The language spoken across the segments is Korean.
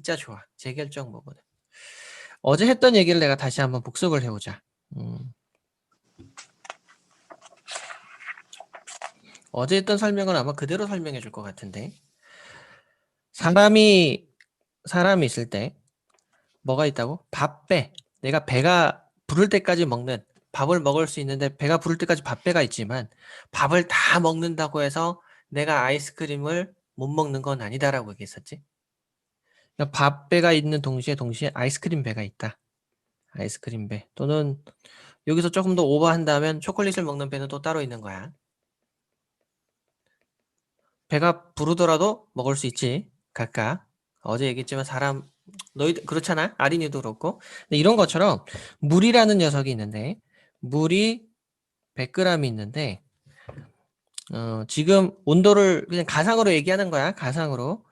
진짜 좋아. 재결정 부분은. 어제 했던 얘기를 내가 다시 한번 복습을 해보자. 어제 했던 설명은 아마 그대로 설명해 줄 것 같은데. 사람이 있을 때 뭐가 있다고? 밥 배. 내가 배가 부를 때까지 먹는, 밥을 먹을 수 있는데 배가 부를 때까지 밥배가 있지만 밥을 다 먹는다고 해서 내가 아이스크림을 못 먹는 건 아니다라고 얘기했었지. 그러니까 밥배가 있는 동시에 아이스크림 배가 있다. 아이스크림 배. 또는 여기서 조금 더 오버한다면 초콜릿을 먹는 배는 또 따로 있는 거야. 배가 부르더라도 먹을 수 있지. 각각. 어제 얘기했지만 사람 너희들 그렇잖아. 아린이도 그렇고. 근데 이런 것처럼 물이라는 녀석이 있는데 물이 100g이 있는데 지금 온도를 그냥 가상으로 얘기하는 거야. 가상으로.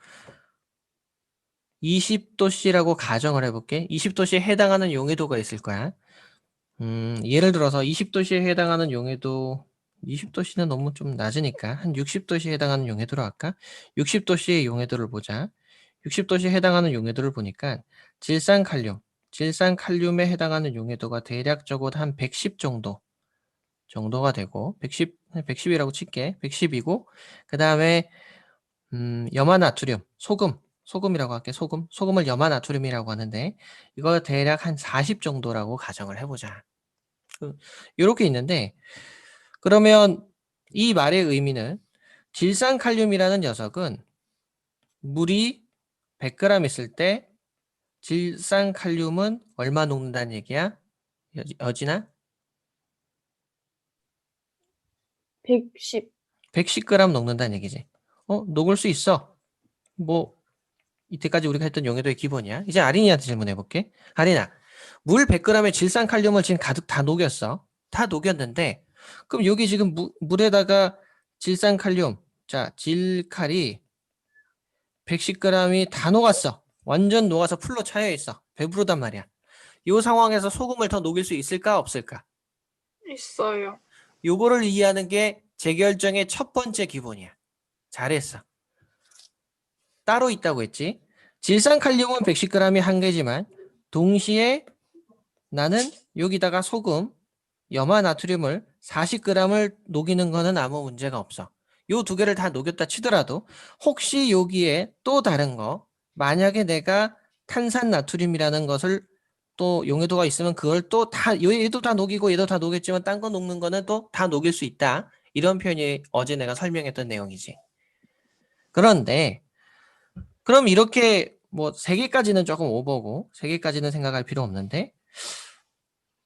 20도씨라고 가정을 해볼게. 20도씨에 해당하는 용해도가 있을 거야. 예를 들어서 20도씨에 해당하는 용해도 20도씨는 너무 좀 낮으니까 한 60도씨에 해당하는 용해도로 할까? 60도씨의 용해도를 보자. 60도씨에 해당하는 용해도를 보니까 질산칼륨에 해당하는 용해도가 대략적으로 한 110 정도가 되고 110이라고 칠게. 110이고 그다음에 염화나트륨, 소금이라고 할게. 소금을 염화나트륨이라고 하는데 이거 대략 한 40 정도라고 가정을 해보자. 이렇게 있는데 그러면 이 말의 의미는 질산칼륨이라는 녀석은 물이 100g 있을 때 질산칼륨은 얼마 녹는다는 얘기야? 여진아? 110. 110g 녹는다는 얘기지. 녹을 수 있어. 뭐 이때까지 우리가 했던 용해도의 기본이야. 이제 아린이한테 질문해 볼게. 아린아, 물 100g의 질산칼륨을 지금 가득 다 녹였어. 다 녹였는데 그럼 여기 지금 물에다가 질산칼륨, 자, 질칼이 110g이 다 녹았어. 완전 녹아서 풀로 차여 있어. 배부르단 말이야. 이 상황에서 소금을 더 녹일 수 있을까 없을까? 있어요. 요거를 이해하는 게 재결정의 첫 번째 기본이야. 잘했어. 따로 있다고 했지. 질산칼륨은 110g이 한 개지만 동시에 나는 여기다가 소금, 염화나트륨을 40g을 녹이는 거는 아무 문제가 없어. 요 두 개를 다 녹였다 치더라도 혹시 여기에 또 다른 거 만약에 내가 탄산나트륨이라는 것을 또 용해도가 있으면 그걸 또 다 얘도 다 녹이고 얘도 다 녹였지만 딴 거 녹는 거는 또 다 녹일 수 있다. 이런 표현이 어제 내가 설명했던 내용이지. 그런데 그럼 이렇게 뭐 3개까지는 조금 오버고 3개까지는 생각할 필요 없는데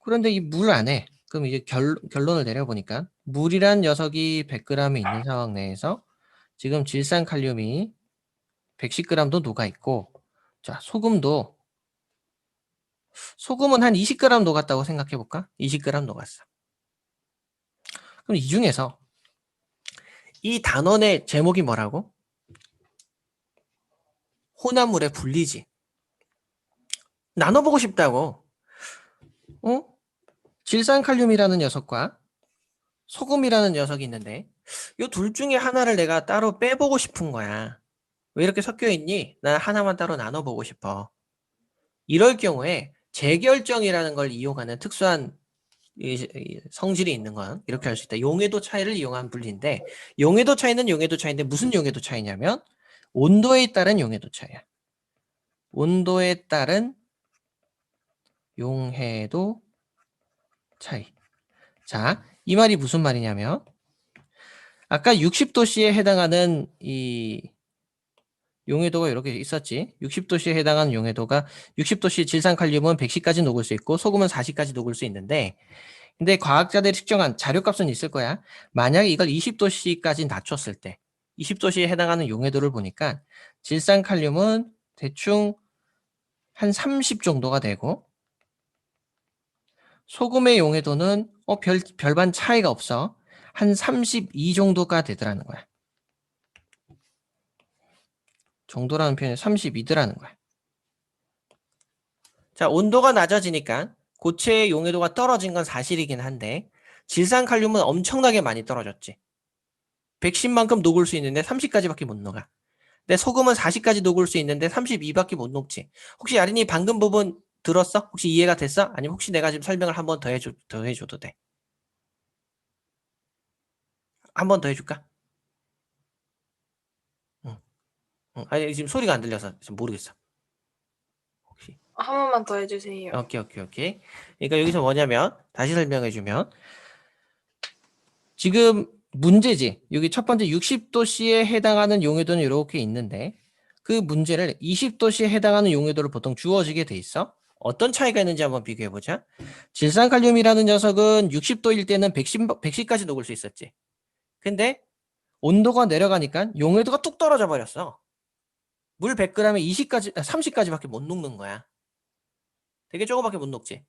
그런데 이 물 안에 그럼 이제 결론을 내려보니까 물이란 녀석이 100g이 있는 상황 내에서 지금 질산칼륨이 110g도 녹아있고 자 소금은 한 20g 녹았다고 생각해볼까? 20g 녹았어. 그럼 이 중에서 이 단원의 제목이 뭐라고? 혼합물의 분리지. 나눠보고 싶다고. 질산칼륨이라는 녀석과 소금이라는 녀석이 있는데 이 둘 중에 하나를 내가 따로 빼보고 싶은 거야. 왜 이렇게 섞여 있니? 난 하나만 따로 나눠보고 싶어. 이럴 경우에 재결정이라는 걸 이용하는 특수한 이 성질이 있는 건 이렇게 할 수 있다. 용해도 차이를 이용한 분리인데 용해도 차이는 용해도 차이인데 무슨 용해도 차이냐면 온도에 따른 용해도 차이야. 온도에 따른 용해도 차이. 자, 이 말이 무슨 말이냐면 아까 60도씨에 해당하는 이 용해도가 이렇게 있었지. 60도씨에 해당하는 용해도가 60도씨 질산칼륨은 110까지 녹을 수 있고 소금은 40까지 녹을 수 있는데 근데 과학자들이 측정한 자료값은 있을 거야. 만약에 이걸 20도씨까지 낮췄을 때 20도씨에 해당하는 용해도를 보니까 질산칼륨은 대충 한 30 정도가 되고 소금의 용해도는 별반 차이가 없어. 한 32 정도가 되더라는 거야. 정도라는 표현이 32더라는 거야. 자, 온도가 낮아지니까 고체의 용해도가 떨어진 건 사실이긴 한데 질산칼륨은 엄청나게 많이 떨어졌지. 110만큼 녹을 수 있는데 30까지밖에 못 녹아. 근데 소금은 40까지 녹을 수 있는데 32밖에 못 녹지. 혹시 아린이 방금 부분 들었어? 혹시 이해가 됐어? 아니면 혹시 내가 지금 설명을 한 번 더 해줘도 돼? 한 번 더 해줄까? 응. 응. 아니 지금 소리가 안 들려서 지금 모르겠어. 혹시 한 번만 더 해주세요. 오케이. 그러니까 여기서 뭐냐면 다시 설명해주면 지금 문제지. 여기 첫 번째 60도씨에 해당하는 용해도는 이렇게 있는데 그 문제를 20도씨에 해당하는 용해도를 보통 주어지게 돼 있어. 어떤 차이가 있는지 한번 비교해 보자. 질산칼륨이라는 녀석은 60도일 때는 110까지 녹을 수 있었지. 근데 온도가 내려가니까 용해도가 뚝 떨어져 버렸어. 물 100g에 30까지밖에 못 녹는 거야. 되게 조금밖에 못 녹지.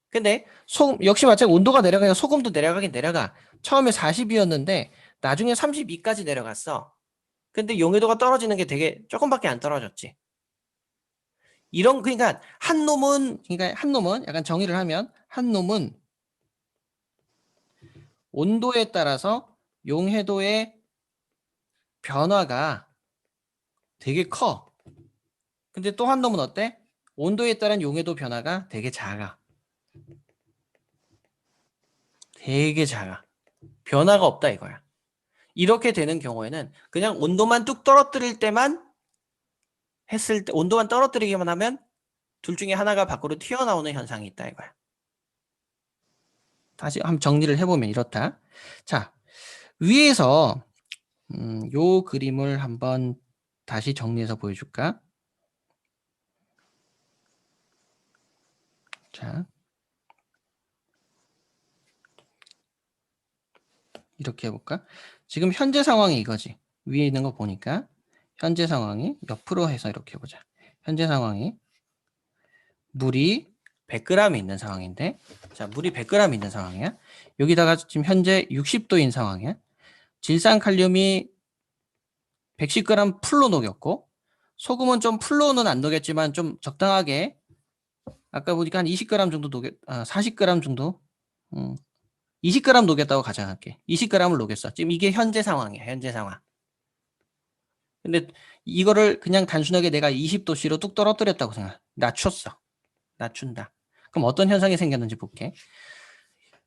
근데 소금 역시 마찬가지 온도가 내려가니까 소금도 내려가긴 내려가. 처음에 40이었는데 나중에 32까지 내려갔어. 근데 용해도가 떨어지는 게 되게 조금밖에 안 떨어졌지. 이런 그러니까 한 놈은 약간 정의를 하면 한 놈은 온도에 따라서 용해도의 변화가 되게 커. 근데 또 한 놈은 어때? 온도에 따른 용해도 변화가 되게 작아. 되게 작아. 변화가 없다 이거야. 이렇게 되는 경우에는 그냥 온도만 뚝 떨어뜨릴 때만 했을 때 온도만 떨어뜨리기만 하면 둘 중에 하나가 밖으로 튀어나오는 현상이 있다 이거야. 다시 한번 정리를 해보면 이렇다. 자, 위에서 요 그림을 한번 다시 정리해서 보여줄까? 자, 이렇게 해볼까? 지금 현재 상황이 이거지. 위에 있는 거 보니까 현재 상황이 옆으로 해서 이렇게 해보자. 현재 상황이 물이 100g 있는 상황인데, 자, 물이 100g 있는 상황이야. 여기다가 지금 현재 60도인 상황이야. 질산칼륨이 110g 풀로 녹였고, 소금은 좀 풀로는 안 녹였지만 좀 적당하게, 아까 보니까 한 20g 정도 40g 정도, 20g 녹였다고 가정할게. 20g을 녹였어. 지금 이게 현재 상황이야, 현재 상황. 근데 이거를 그냥 단순하게 내가 20도씨로 뚝 떨어뜨렸다고 생각. 낮췄어. 낮춘다. 그럼 어떤 현상이 생겼는지 볼게.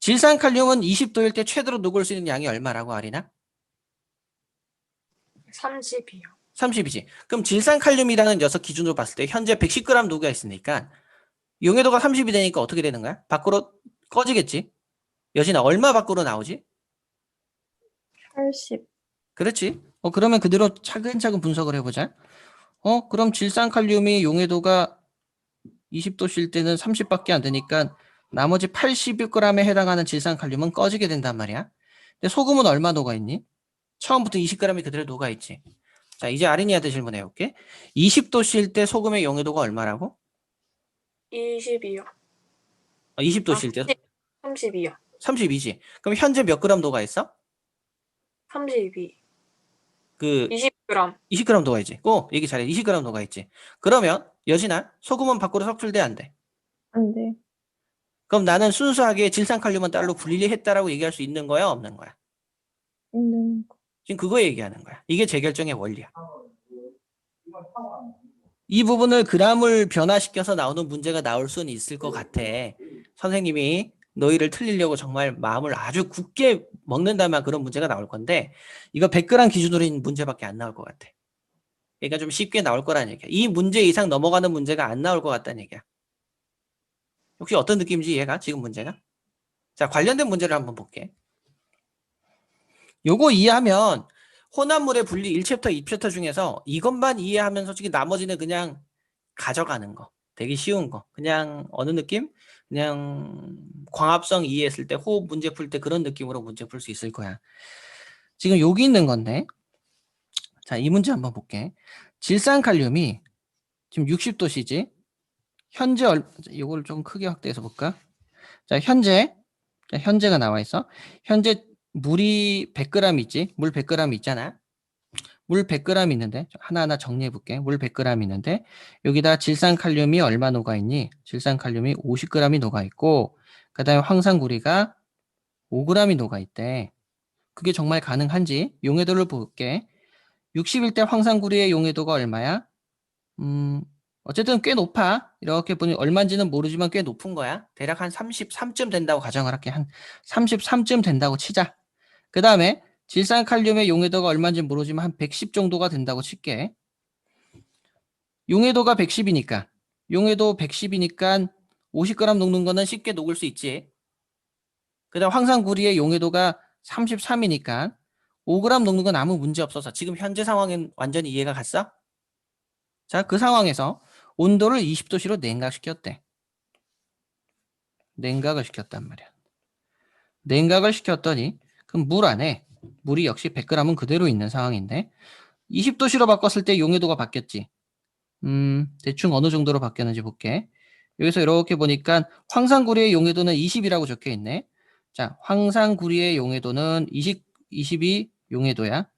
질산칼륨은 20도일 때 최대로 녹을 수 있는 양이 얼마라고 아리나? 30이요. 30이지. 그럼 질산칼륨이라는 녀석 기준으로 봤을 때 현재 110g 녹여 있으니까 용해도가 30이 되니까 어떻게 되는 거야? 밖으로 꺼지겠지. 여진아 얼마 밖으로 나오지? 80. 그렇지. 그러면 그대로 차근차근 분석을 해보자. 그럼 질산칼륨이 용해도가 20도실 때는 30밖에 안 되니까 나머지 80g에 해당하는 질산칼륨은 꺼지게 된단 말이야. 근데 소금은 얼마 녹아있니? 처음부터 20g이 그대로 녹아있지. 자, 이제 아린이한테 질문해 볼게. 20도실 때 소금의 용해도가 얼마라고? 20이요. 20도실 때 30이요. 32지. 그럼 현재 몇 그램 녹아있어? 32. 그 20g. 20g 녹아있지. 얘기 잘해. 20g 녹아있지. 그러면 여진아 소금은 밖으로 섞을돼 안 돼? 안 돼. 그럼 나는 순수하게 질산칼륨은 따로 분리했다라고 얘기할 수 있는 거야, 없는 거야? 있는 거. 지금 그거 얘기하는 거야. 이게 재결정의 원리야. 이 부분을 그람을 변화시켜서 나오는 문제가 나올 수는 있을 것 같아. 선생님이 너희를 틀리려고 정말 마음을 아주 굳게 먹는다면 그런 문제가 나올 건데 이거 100g 기준으로 있는 문제밖에 안 나올 것 같아. 그러니까 좀 쉽게 나올 거라는 얘기야. 이 문제 이상 넘어가는 문제가 안 나올 것 같다는 얘기야. 혹시 어떤 느낌인지 이해가? 지금 문제가? 자, 관련된 문제를 한번 볼게. 요거 이해하면 혼합물의 분리 1챕터, 2챕터 중에서 이것만 이해하면 솔직히 나머지는 그냥 가져가는 거. 되게 쉬운 거. 그냥 어느 느낌? 그냥 광합성 이해했을 때 호흡 문제 풀 때 그런 느낌으로 문제 풀 수 있을 거야. 지금 여기 있는 건데 자, 이 문제 한번 볼게. 질산칼륨이 지금 60도씨지? 현재 이걸 좀 크게 확대해서 볼까? 자, 현재가 나와 있어. 현재 물이 100g 있지? 물 100g 있잖아. 물 100g 있는데 하나하나 정리해 볼게. 물 100g 있는데 여기다 질산칼륨이 얼마 녹아 있니? 질산칼륨이 50g이 녹아 있고 그다음에 황산구리가 5g이 녹아 있대. 그게 정말 가능한지 용해도를 볼게. 60일 때 황산구리의 용해도가 얼마야? 어쨌든 꽤 높아. 이렇게 보니 얼마인지는 모르지만 꽤 높은 거야. 대략 한 33쯤 된다고 가정을 할게. 한 33쯤 된다고 치자. 그 다음에 질산칼륨의 용해도가 얼마인지 모르지만 한 110 정도가 된다고 칠게. 용해도가 110이니까 용해도 110이니까 50g 녹는 거는 쉽게 녹을 수 있지. 그 다음 황산구리의 용해도가 33이니까 5g 녹는 건 아무 문제 없어서 지금 현재 상황엔 완전히 이해가 갔어? 자, 그 상황에서 온도를 20도씨로 냉각시켰대. 냉각을 시켰단 말이야. 냉각을 시켰더니 그럼 물 안에 물이 역시 100g은 그대로 있는 상황인데 20도씨로 바꿨을 때 용해도가 바뀌었지. 대충 어느 정도로 바뀌었는지 볼게. 여기서 이렇게 보니까 황산구리의 용해도는 20이라고 적혀 있네. 자, 황산구리의 용해도는 20이 용해도야.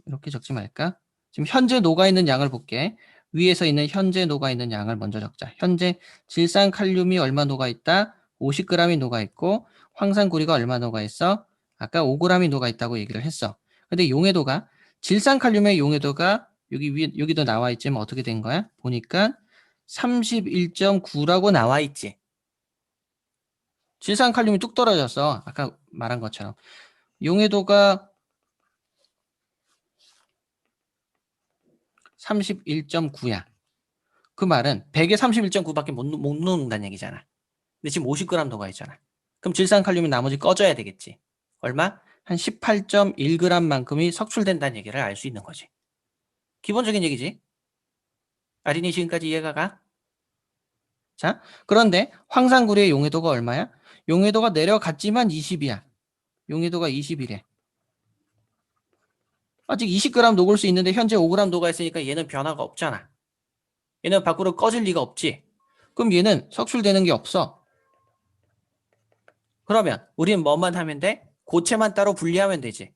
이렇게 적지 말까? 지금 현재 녹아있는 양을 볼게. 위에서 있는 현재 녹아있는 양을 먼저 적자. 현재 질산칼륨이 얼마 녹아있다? 50g이 녹아있고 황산구리가 얼마 녹아있어? 아까 5g이 녹아있다고 얘기를 했어. 근데 용해도가 질산칼륨의 용해도가 여기 위에 여기도 나와 있지만 어떻게 된 거야? 보니까 31.9라고 나와 있지. 질산칼륨이 뚝 떨어졌어. 아까 말한 것처럼. 용해도가 31.9야. 그 말은 100에 31.9밖에 못 녹는다는 얘기잖아. 근데 지금 50g 녹아있잖아. 그럼 질산칼륨이 나머지 꺼져야 되겠지. 얼마? 한 18.1g만큼이 석출된다는 얘기를 알 수 있는 거지. 기본적인 얘기지. 아린이 지금까지 이해가 가? 자, 그런데 황산구리의 용해도가 얼마야? 용해도가 내려갔지만 20이야. 용해도가 20이래. 아직 20g 녹을 수 있는데 현재 5g 녹아있으니까 얘는 변화가 없잖아. 얘는 밖으로 꺼질 리가 없지. 그럼 얘는 석출되는 게 없어. 그러면 우리는 뭐만 하면 돼? 고체만 따로 분리하면 되지.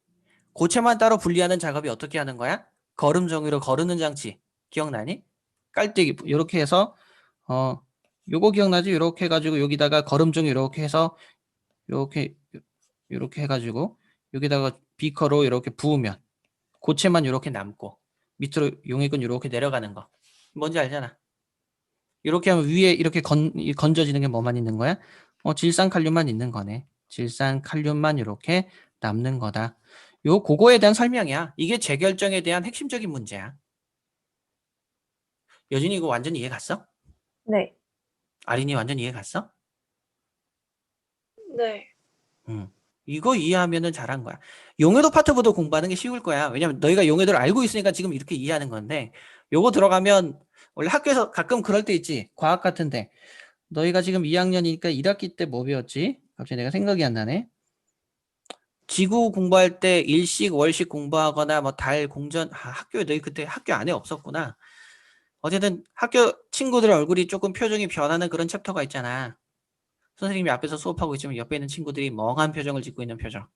고체만 따로 분리하는 작업이 어떻게 하는 거야? 거름종이로 거르는 장치. 기억나니? 깔때기 이렇게 해서 요거 기억나지? 이렇게 해가지고 여기다가 거름종이 이렇게 해서 이렇게 해가지고 여기다가 비커로 이렇게 부으면 고체만 이렇게 남고 밑으로 용액은 이렇게 내려가는 거. 뭔지 알잖아. 이렇게 하면 위에 이렇게 건져지는 게 뭐만 있는 거야? 질산칼륨만 있는 거네. 질산칼륨만 이렇게 남는 거다. 그거에 대한 설명이야. 이게 재결정에 대한 핵심적인 문제야. 여진이 이거 완전 이해 갔어? 네. 아린이 완전 이해 갔어? 네. 이거 이해하면은 잘한 거야. 용해도 파트부터 공부하는 게 쉬울 거야. 왜냐면 너희가 용해도를 알고 있으니까 지금 이렇게 이해하는 건데 요거 들어가면 원래 학교에서 가끔 그럴 때 있지. 과학 같은데 너희가 지금 2학년이니까 1학기 때 뭐 배웠지? 갑자기 내가 생각이 안 나네. 지구 공부할 때 일식, 월식 공부하거나 뭐 달 공전, 학교에 너희 그때 학교 안에 없었구나. 어쨌든 학교 친구들의 얼굴이 조금 표정이 변하는 그런 챕터가 있잖아. 선생님이 앞에서 수업하고 있지만 옆에 있는 친구들이 멍한 표정을 짓고 있는 표정.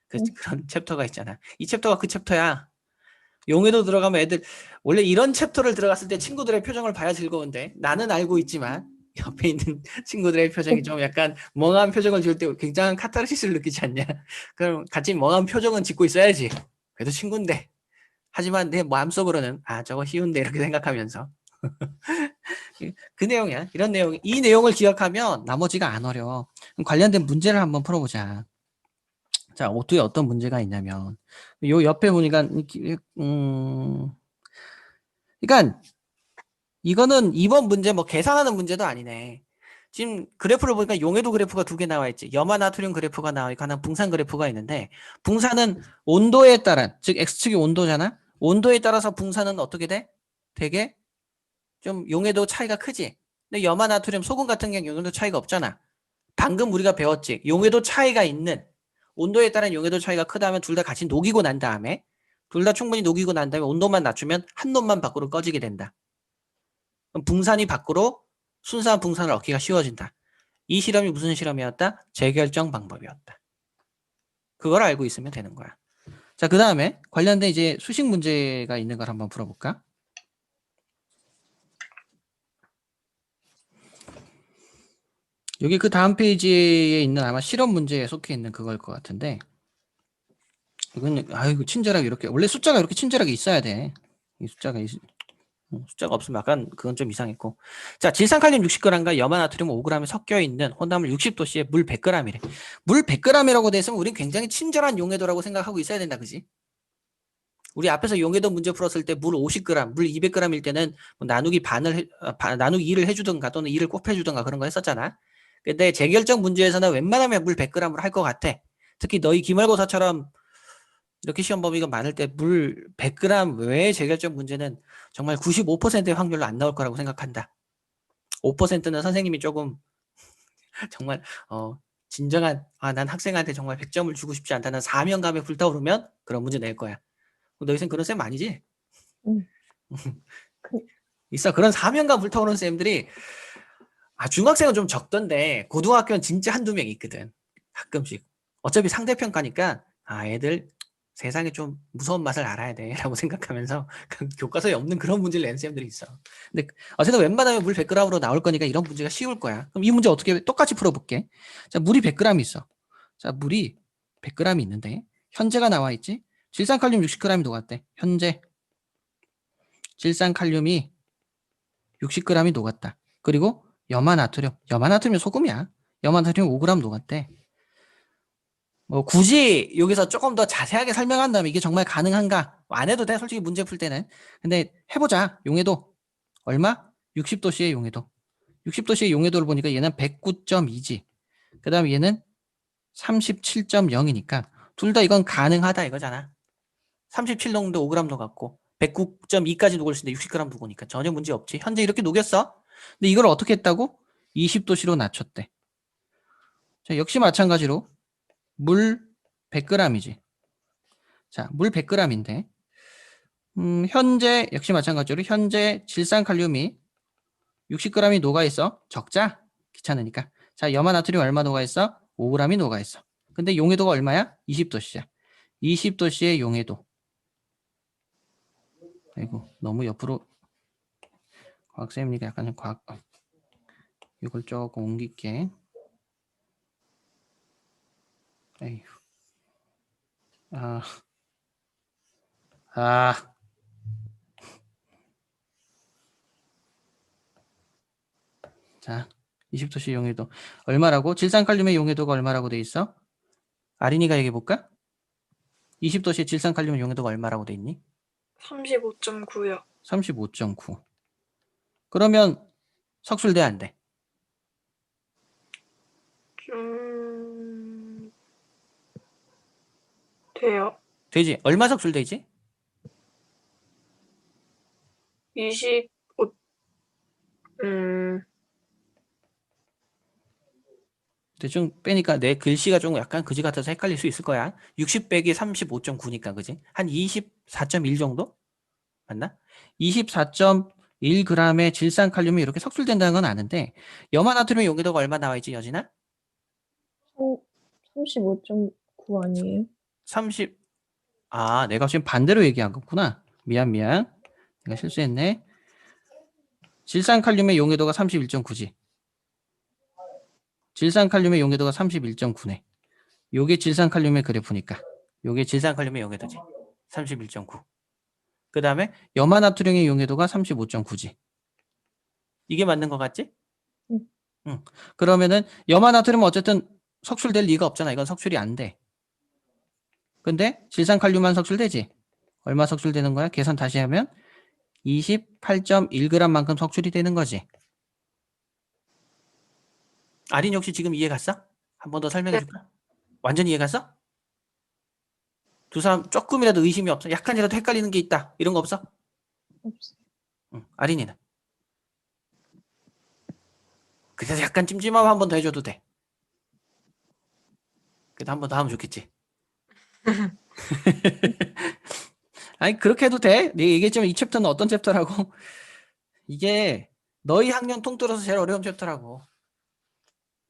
그런 챕터가 있잖아. 이 챕터가 그 챕터야. 용해도 들어가면 애들 원래 이런 챕터를 들어갔을 때 친구들의 표정을 봐야 즐거운데 나는 알고 있지만 옆에 있는 친구들의 표정이 좀 약간 멍한 표정을 지을 때 굉장한 카타르시스를 느끼지 않냐? 그럼 같이 멍한 표정은 짓고 있어야지. 그래도 친구인데. 하지만 내 마음속으로는 저거 쉬운데 이렇게 생각하면서 그 내용이야. 이런 내용, 이 내용을 기억하면 나머지가 안 어려워. 그럼 관련된 문제를 한번 풀어보자. 자, 오뚜에 어떤 문제가 있냐면 요 옆에 보니까 그러니까 이거는 이번 문제 뭐 계산하는 문제도 아니네. 지금 그래프를 보니까 용해도 그래프가 두 개 나와 있지. 염화나트륨 그래프가 나와 있고 하나 붕산 그래프가 있는데 붕산은 온도에 따른 즉 X축이 온도잖아. 온도에 따라서 붕산은 어떻게 돼? 되게 좀 용해도 차이가 크지. 근데 염화나트륨 소금 같은 경우 용해도 차이가 없잖아. 방금 우리가 배웠지. 용해도 차이가 있는 온도에 따른 용해도 차이가 크다면 둘 다 같이 녹이고 난 다음에 둘 다 충분히 녹이고 난 다음에 온도만 낮추면 한 놈만 밖으로 꺼지게 된다. 그럼 붕산이 밖으로 순수한 붕산을 얻기가 쉬워진다. 이 실험이 무슨 실험이었다? 재결정 방법이었다. 그걸 알고 있으면 되는 거야. 자, 그 다음에 관련된 이제 수식 문제가 있는 걸 한번 풀어볼까? 여기 그 다음 페이지에 있는 아마 실험 문제에 속해 있는 그걸 것 같은데 이건 아이고 친절하게 이렇게 원래 숫자가 이렇게 친절하게 있어야 돼. 이 숫자가 없으면 약간 그건 좀 이상했고. 자, 질산칼륨 60g과 염화나트륨 5g이 섞여 있는 혼합물 60도씨에 물 100g이래. 물 100g이라고 돼 있으면 우린 굉장히 친절한 용해도라고 생각하고 있어야 된다, 그지? 우리 앞에서 용해도 문제 풀었을 때 물 50g, 물 200g일 때는 뭐 나누기 나누기 2를 해주든가 또는 2를 곱해주든가 그런 거 했었잖아. 근데 재결정 문제에서는 웬만하면 물 100g으로 할 것 같아. 특히 너희 기말고사처럼 이렇게 시험 범위가 많을 때 물 100g 외의 재결정 문제는 정말 95%의 확률로 안 나올 거라고 생각한다. 5%는 선생님이 조금 정말 진정한 난 학생한테 정말 100점을 주고 싶지 않다는 사명감에 불타오르면 그런 문제 낼 거야. 너희 쌤 그런 쌤 아니지? 응. 그, 있어. 그런 사명감 불타오르는 쌤들이 중학생은 좀 적던데 고등학교는 진짜 한두 명 있거든. 가끔씩. 어차피 상대평가니까 애들 세상에 좀 무서운 맛을 알아야 돼라고 생각하면서 교과서에 없는 그런 문제를 내는 쌤들이 있어. 근데 어쨌든 웬만하면 물 100g으로 나올 거니까 이런 문제가 쉬울 거야. 그럼 이 문제 어떻게 똑같이 풀어볼게. 자, 물이 100g 있어. 자, 물이 100g 있는데 현재가 나와 있지? 질산칼륨 60g이 녹았대. 현재 질산칼륨이 60g이 녹았다. 그리고 염화나트륨이 소금이야. 염화나트륨 5g 녹았대. 뭐 굳이 여기서 조금 더 자세하게 설명한다면 이게 정말 가능한가? 안 해도 돼, 솔직히 문제 풀 때는. 근데 해보자. 용해도 얼마? 60도씨의 용해도. 60도씨의 용해도를 보니까 얘는 109.2지. 그 다음에 얘는 37.0이니까 둘 다 이건 가능하다 이거잖아. 37농도 5g 녹았고 109.2까지 녹을 수 있는데 60g 녹으니까 전혀 문제 없지. 현재 이렇게 녹였어. 근데 이걸 어떻게 했다고? 20도씨로 낮췄대. 자, 역시 마찬가지로 물 100g이지. 자, 물 100g인데 현재 역시 마찬가지로 현재 질산칼륨이 60g이 녹아있어. 적자? 귀찮으니까. 자, 염화나트륨 얼마 녹아있어? 5g이 녹아있어. 근데 용해도가 얼마야? 20도씨야. 20도씨의 용해도. 아이고, 너무 옆으로 과학쌤이니까 약간 이걸 조금 옮길게. 에휴. 아. 자, 20도씨 용해도. 얼마라고? 질산칼륨의 용해도가 얼마라고 돼 있어? 아린이가 얘기해볼까? 20도씨 질산칼륨의 용해도가 얼마라고 돼 있니? 35.9요. 35.9. 그러면 석술돼 안 돼? 돼요. 되지. 얼마 석술되지? 25, 대충 빼니까 내 글씨가 좀 약간 그지 같아서 헷갈릴 수 있을 거야. 60 빼기 35.9니까 그지? 한 24.1 정도? 맞나? 24.1g의 질산칼륨이 이렇게 석술된다는 건 아는데 염화나트륨의 용해도가 얼마 나와 있지, 여진아? 35.9 아니에요? 30. 내가 지금 반대로 얘기한 거구나. 미안. 내가 실수했네. 질산칼륨의 용해도가 31.9지. 질산칼륨의 용해도가 31.9네. 요게 질산칼륨의 그래프니까. 요게 질산칼륨의 용해도지. 31.9. 그 다음에 염화나트륨의 용해도가 35.9지. 이게 맞는 것 같지? 응. 응. 그러면은 염화나트륨은 어쨌든 석술될 리가 없잖아. 이건 석술이 안 돼. 근데 질산칼륨만 석술되지. 얼마 석술되는 거야? 계산 다시 하면 28.1g만큼 석술이 되는 거지. 아린 혹시 지금 이해 갔어? 한 번 더 설명해 네. 줄까? 완전히 이해 갔어? 두 사람 조금이라도 의심이 없어? 약간이라도 헷갈리는 게 있다. 이런 거 없어? 없어요. 응. 아린이는? 그래서 약간 찜찜하면 한 번 더 해줘도 돼. 그래도 한 번 더 하면 좋겠지. 아니 그렇게 해도 돼. 내가 얘기했지만 이 챕터는 어떤 챕터라고. 이게 너희 학년 통틀어서 제일 어려운 챕터라고.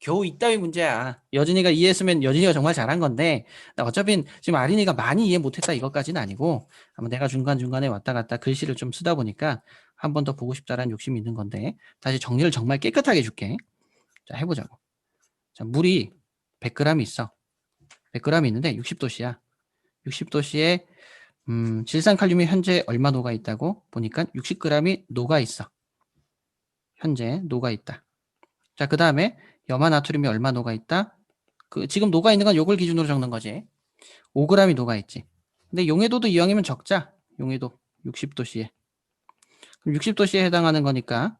겨우 이따위 문제야. 여진이가 이해했으면 여진이가 정말 잘한 건데 어차피 지금 아린이가 많이 이해 못했다 이것까지는 아니고 아마 내가 중간중간에 왔다 갔다 글씨를 좀 쓰다 보니까 한 번 더 보고 싶다라는 욕심이 있는 건데 다시 정리를 정말 깨끗하게 해줄게. 자, 해보자고. 자, 물이 100g 있어. 100g 있는데 60도씨야. 60도씨에 질산칼륨이 현재 얼마 녹아 있다고 보니까 60g이 녹아 있어. 현재 녹아 있다. 자, 그 다음에 염화나트륨이 얼마 녹아 있다? 지금 녹아 있는 건 요걸 기준으로 적는 거지. 5g이 녹아 있지. 근데 용해도도 이왕이면 적자. 용해도 60도씨에. 그럼 60도씨에 해당하는 거니까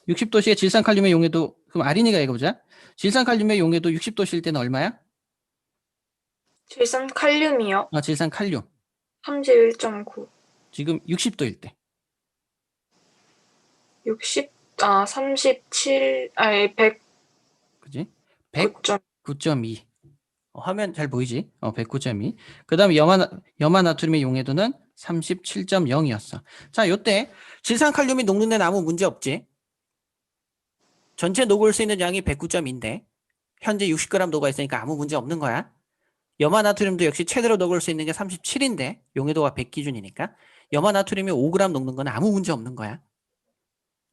60도씨에 질산칼륨의 용해도, 그럼 아린이가 얘기해보자. 질산칼륨의 용해도 60도씨일 때는 얼마야? 질산 칼륨이요. 질산칼륨. 31.9. 지금 60도일 때. 37, 아니, 109점. 그지? 109.2. 화면 잘 보이지? 109.2. 그 다음에 염화나트륨의 용해도는 37.0이었어. 자, 요때 질산칼륨이 녹는 데는 아무 문제 없지? 전체 녹을 수 있는 양이 109.2인데 현재 60g 녹아 있으니까 아무 문제 없는 거야. 염화나트륨도 역시 최대로 녹을 수 있는 게 37인데 용해도가 100 기준이니까 염화나트륨이 5g 녹는 건 아무 문제 없는 거야.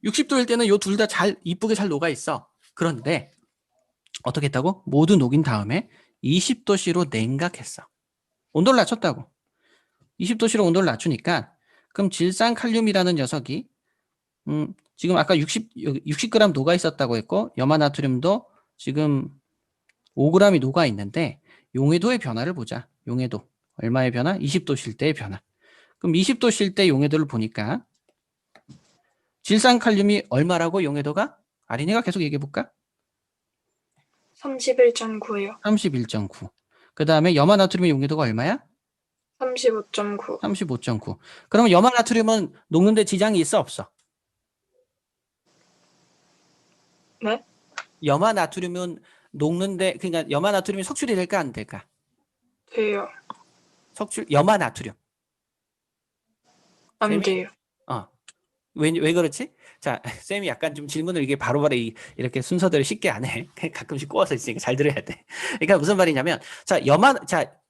60도일 때는 요 둘 다 이쁘게 잘 녹아 있어. 그런데 어떻게 했다고? 모두 녹인 다음에 20도씨로 냉각했어. 온도를 낮췄다고. 20도씨로 온도를 낮추니까 그럼 질산칼륨이라는 녀석이 지금 아까 60g 녹아 있었다고 했고 염화나트륨도 지금 5g이 녹아 있는데 용해도의 변화를 보자. 용해도. 얼마의 변화? 20도실 때의 변화. 그럼 20도실 때 용해도를 보니까 질산칼륨이 얼마라고 용해도가? 아린이가 계속 얘기해 볼까? 31.9요. 31.9. 그 다음에 염화나트륨의 용해도가 얼마야? 35.9. 35.9. 그러면 염화나트륨은 녹는데 지장이 있어 없어? 네? 염화나트륨은 녹는데 그러니까 염화나트륨이 석출이 될까 안 될까? 돼요. 염화나트륨. 안 쌤이 돼요. 왜 그렇지? 자, 쌤이 약간 좀 질문을 이게 바로바로 이렇게 순서대로 쉽게 안 해. 가끔씩 꼬아서 있으니까 잘 들어야 돼. 그러니까 무슨 말이냐면, 자,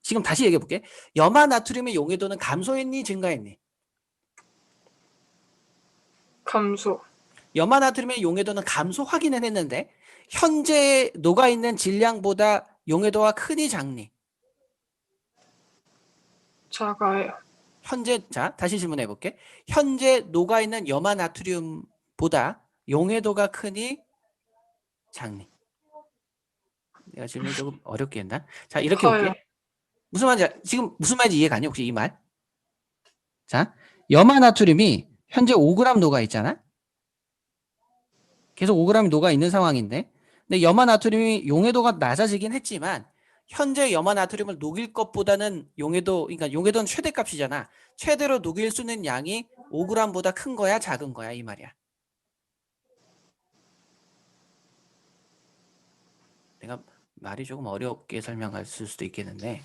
지금 다시 얘기해 볼게. 염화나트륨의 용해도는 감소했니, 증가했니? 감소. 염화나트륨의 용해도는 감소 확인은 했는데, 현재 녹아 있는 질량보다 용해도가 크니 작니? 작아요. 자, 다시 질문해 볼게. 현재 녹아 있는 염화나트륨보다 용해도가 크니 작니? 내가 질문 조금 어렵게 했나? 자, 이렇게 커요. 볼게. 지금 무슨 말인지 이해가 가니? 혹시 이 말? 자, 염화나트륨이 현재 5g 녹아 있잖아? 계속 5g이 녹아 있는 상황인데, 근데 염화나트륨이 용해도가 낮아지긴 했지만, 현재 염화나트륨을 녹일 것보다는 그러니까 용해도는 최대값이잖아. 최대로 녹일 수 있는 양이 5g보다 큰 거야, 작은 거야, 이 말이야. 내가 말이 조금 어렵게 설명할 수도 있겠는데,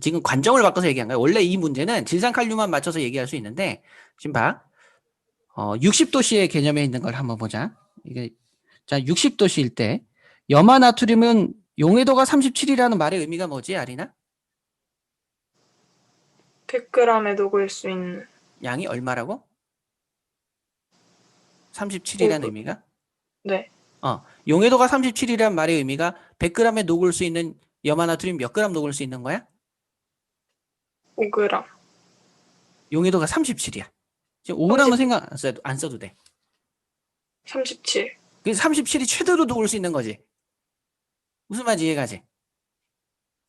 지금 관점을 바꿔서 얘기한 거야. 원래 이 문제는 질산칼륨만 맞춰서 얘기할 수 있는데, 지금 봐. 60도씨의 개념에 있는 걸 한번 보자. 자, 60도씨일 때 염화나트륨은 용해도가 37이라는 말의 의미가 뭐지, 아리나? 100g에 녹을 수 있는 양이 얼마라고? 37이라는 5g. 의미가? 네. 용해도가 37이라는 말의 의미가 100g에 녹을 수 있는 염화나트륨 몇 g 녹을 수 있는 거야? 5g. 용해도가 37이야. 지금 5g은 생각 안 써도 돼. 37. 그 37이 최대로 녹을 수 있는 거지. 무슨 말인지 이해가지?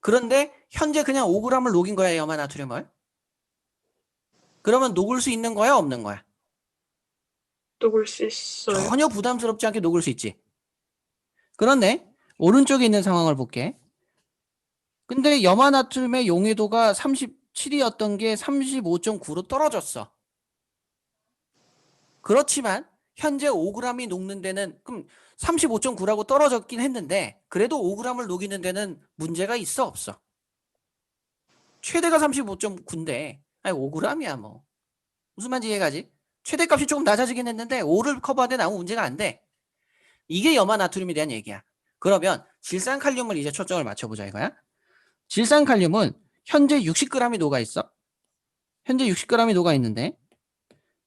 그런데 현재 그냥 5g을 녹인 거야, 염화나트륨을. 그러면 녹을 수 있는 거야, 없는 거야? 녹을 수 있어요. 전혀 부담스럽지 않게 녹을 수 있지. 그런데 오른쪽에 있는 상황을 볼게. 근데 염화나트륨의 용해도가 37이었던 게 35.9로 떨어졌어. 그렇지만 현재 5g이 녹는 데는 그럼 35.9라고 떨어졌긴 했는데 그래도 5g을 녹이는 데는 문제가 있어 없어? 최대가 35.9인데 아니 5g이야 뭐. 무슨 말인지 이해가지? 최대값이 조금 낮아지긴 했는데 5를 커버하는 데는 아무 문제가 안 돼. 이게 염화나트륨에 대한 얘기야. 그러면 질산칼륨을 이제 초점을 맞춰보자 이거야. 질산칼륨은 현재 60g이 녹아 있어. 현재 60g이 녹아 있는데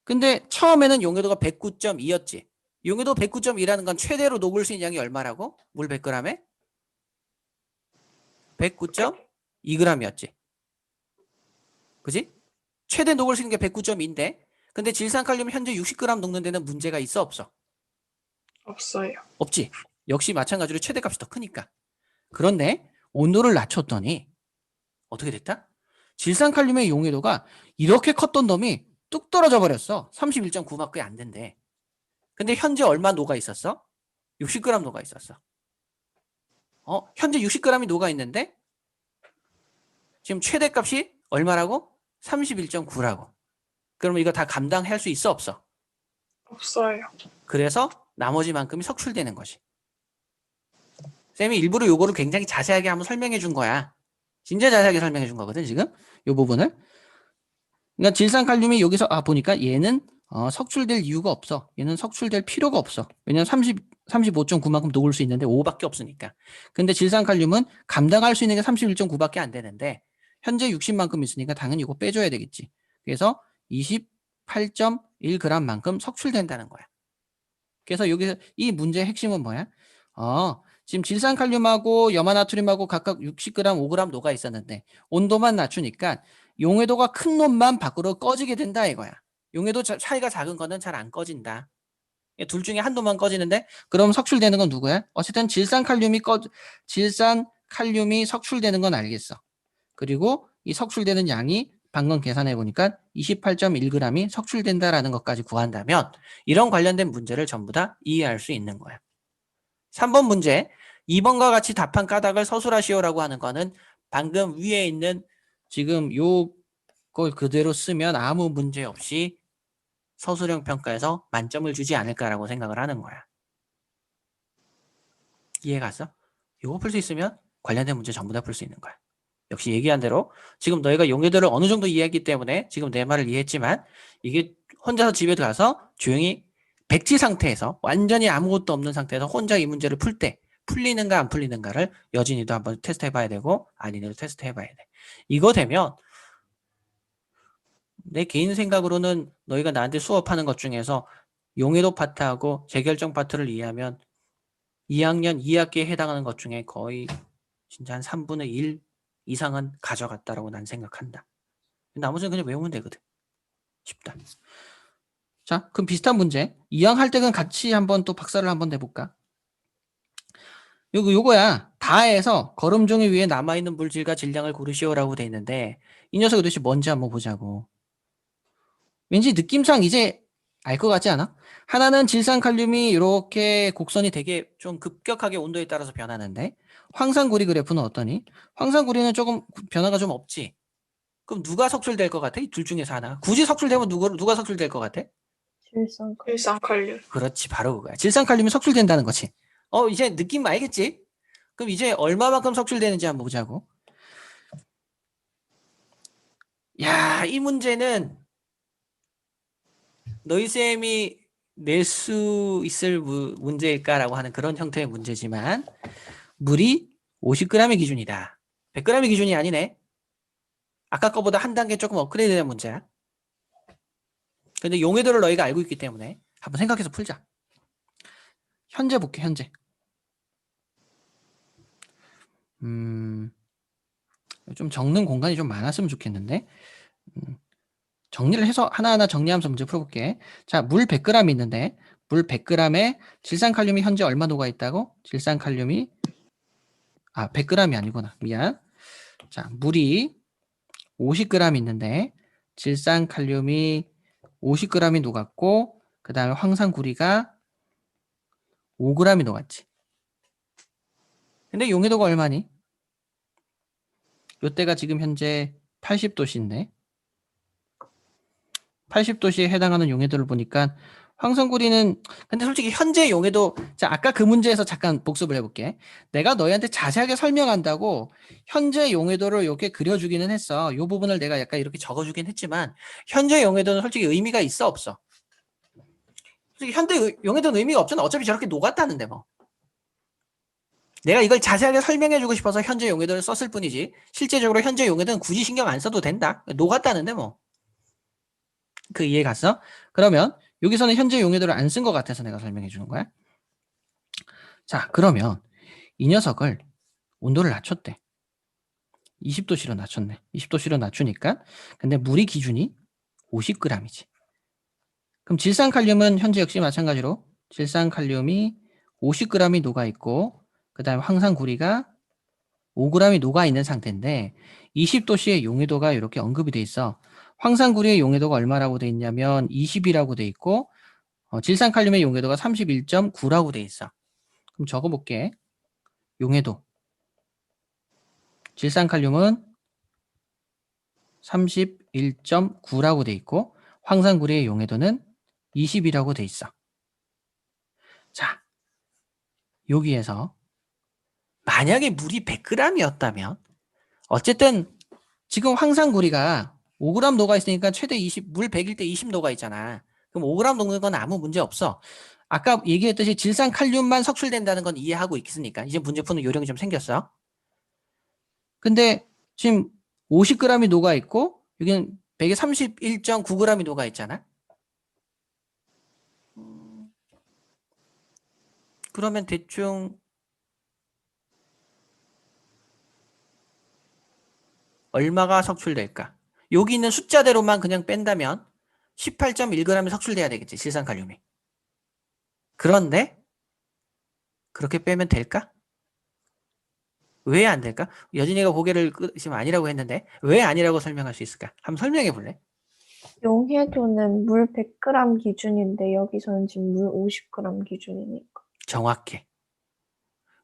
근데 처음에는 용해도가 109.2였지. 용해도 109.2라는 건 최대로 녹을 수 있는 양이 얼마라고? 물 100g에? 109.2g이었지. 그지? 최대 녹을 수 있는 게 109.2인데 근데 질산칼륨 현재 60g 녹는 데는 문제가 있어 없어? 없어요. 없지. 역시 마찬가지로 최대값이 더 크니까. 그런데 온도를 낮췄더니 어떻게 됐다? 질산칼륨의 용해도가 이렇게 컸던 놈이 뚝 떨어져 버렸어. 31.9밖에 안 된대. 근데 현재 얼마 녹아 있었어? 60g 녹아 있었어. 현재 60g이 녹아 있는데 지금 최대값이 얼마라고? 31.9라고. 그러면 이거 다 감당할 수 있어 없어? 없어요. 그래서 나머지만큼이 석출되는 것이. 쌤이 일부러 요거를 굉장히 자세하게 한번 설명해 준 거야. 진짜 자세하게 설명해 준 거거든 지금 요 부분을. 그러니까 질산칼륨이 여기서 보니까 얘는 석출될 이유가 없어. 얘는 석출될 필요가 없어. 왜냐면 35.9만큼 녹을 수 있는데 5밖에 없으니까. 근데 질산칼륨은 감당할 수 있는 게 31.9밖에 안 되는데 현재 60만큼 있으니까 당연히 이거 빼줘야 되겠지. 그래서 28.1g만큼 석출된다는 거야. 그래서 여기서 이 문제의 핵심은 뭐야? 지금 질산칼륨하고 염화나트륨하고 각각 60g, 5g 녹아 있었는데 온도만 낮추니까 용해도가 큰 놈만 밖으로 꺼지게 된다 이거야. 용해도 차이가 작은 거는 잘 안 꺼진다. 둘 중에 한 놈만 꺼지는데 그럼 석출되는 건 누구야? 어쨌든 질산칼륨이 석출되는 건 알겠어. 그리고 이 석출되는 양이 방금 계산해 보니까 28.1g이 석출된다라는 것까지 구한다면 이런 관련된 문제를 전부 다 이해할 수 있는 거야. 3번 문제 2번과 같이 답한 까닭을 서술하시오라고 하는 거는 방금 위에 있는 지금 요걸 그대로 쓰면 아무 문제 없이 서술형 평가에서 만점을 주지 않을까라고 생각을 하는 거야. 이해 갔어? 요거 풀 수 있으면 관련된 문제 전부 다 풀 수 있는 거야. 역시 얘기한 대로 지금 너희가 용해도를 어느 정도 이해했기 때문에 지금 내 말을 이해했지만 이게 혼자서 집에 가서 조용히 백지 상태에서 완전히 아무것도 없는 상태에서 혼자 이 문제를 풀 때 풀리는가 안 풀리는가를 여진이도 한번 테스트 해봐야 되고 아니네도 테스트 해봐야 돼. 이거 되면 내 개인 생각으로는 너희가 나한테 수업하는 것 중에서 용해도 파트하고 재결정 파트를 이해하면 2학년 2학기에 해당하는 것 중에 거의 진짜 한 3분의 1 이상은 가져갔다라고 난 생각한다. 나머지는 그냥 외우면 되거든. 쉽다. 자, 그럼 비슷한 문제. 이왕 할 때는 같이 한번 또 박사를 한번 내볼까? 요거야. 다해서 걸음 종이 위에 남아있는 물질과 질량을 고르시오라고 돼 있는데 이 녀석이 도대체 뭔지 한번 보자고. 왠지 느낌상 이제 알 것 같지 않아? 하나는 질산칼륨이 이렇게 곡선이 되게 좀 급격하게 온도에 따라서 변하는데 황산구리 그래프는 어떠니? 황산구리는 조금 변화가 좀 없지. 그럼 누가 석출될 것 같아? 이 둘 중에서 하나. 굳이 석출되면 누가 석출될 것 같아? 질산칼륨. 그렇지, 바로 그거야. 질산칼륨이 석출된다는 거지. 이제 느낌 알겠지? 그럼 이제 얼마만큼 석출되는지 한번 보자고. 야, 이 문제는 너희 쌤이 낼 수 있을 문제일까라고 하는 그런 형태의 문제지만 물이 50g의 기준이다. 100g의 기준이 아니네. 아까 거보다 한 단계 조금 업그레이드된 문제야. 근데 용해도를 너희가 알고 있기 때문에 한번 생각해서 풀자. 현재 볼게, 현재. 좀 적는 공간이 좀 많았으면 좋겠는데. 정리를 해서 하나하나 정리하면서 문제 풀어볼게. 자, 물 100g 있는데 물 100g에 질산칼륨이 현재 얼마 녹아 있다고? 질산칼륨이 100g이 아니구나. 미안. 자, 물이 50g 있는데 질산칼륨이 50g이 녹았고 그 다음에 황산구리가 5g이 녹았지. 근데 용해도가 얼마니? 요때가 지금 현재 80도씨인데 80도씨에 해당하는 용해도를 보니까 황산구리는 근데 솔직히 현재 용해도 자 아까 그 문제에서 잠깐 복습을 해볼게. 내가 너희한테 자세하게 설명한다고 현재 용해도를 이렇게 그려주기는 했어. 이 부분을 내가 약간 이렇게 적어주긴 했지만 현재 용해도는 솔직히 의미가 있어 없어? 솔직히 현재 용해도는 의미가 없잖아. 어차피 저렇게 녹았다는데 뭐. 내가 이걸 자세하게 설명해주고 싶어서 현재 용해도를 썼을 뿐이지 실제적으로 현재 용해도는 굳이 신경 안 써도 된다. 녹았다는데 뭐. 그 이해 갔어? 그러면 여기서는 현재 용해도를 안 쓴 것 같아서 내가 설명해 주는 거야. 자, 그러면 이 녀석을 온도를 낮췄대. 20도씨로 낮췄네. 20도씨로 낮추니까. 근데 물이 기준이 50g이지. 그럼 질산칼륨은 현재 역시 마찬가지로 질산칼륨이 50g이 녹아있고 그 다음에 황산구리가 5g이 녹아있는 상태인데 20도씨의 용해도가 이렇게 언급이 돼 있어. 황산구리의 용해도가 얼마라고 돼 있냐면 20이라고 돼 있고 질산칼륨의 용해도가 31.9라고 돼 있어. 그럼 적어볼게. 용해도. 질산칼륨은 31.9라고 돼 있고 황산구리의 용해도는 20이라고 돼 있어. 자, 여기에서 만약에 물이 100g이었다면 어쨌든 지금 황산구리가 5g 녹아 있으니까 최대 20, 물 100일 때 20 녹아 있잖아. 그럼 5g 녹는 건 아무 문제 없어. 아까 얘기했듯이 질산칼륨만 석출된다는 건 이해하고 있으니까 이제 문제 푸는 요령이 좀 생겼어. 근데 지금 50g이 녹아 있고 여기는 100에 31.9g이 녹아 있잖아. 그러면 대충 얼마가 석출될까? 여기 있는 숫자대로만 그냥 뺀다면 18.1g이 석출돼야 되겠지, 질산칼륨이. 그런데 그렇게 빼면 될까? 왜 안 될까? 여진이가 고개를 지금 아니라고 했는데 왜 아니라고 설명할 수 있을까? 한번 설명해 볼래? 용해도는 물 100g 기준인데 여기서는 지금 물 50g 기준이니까. 정확해.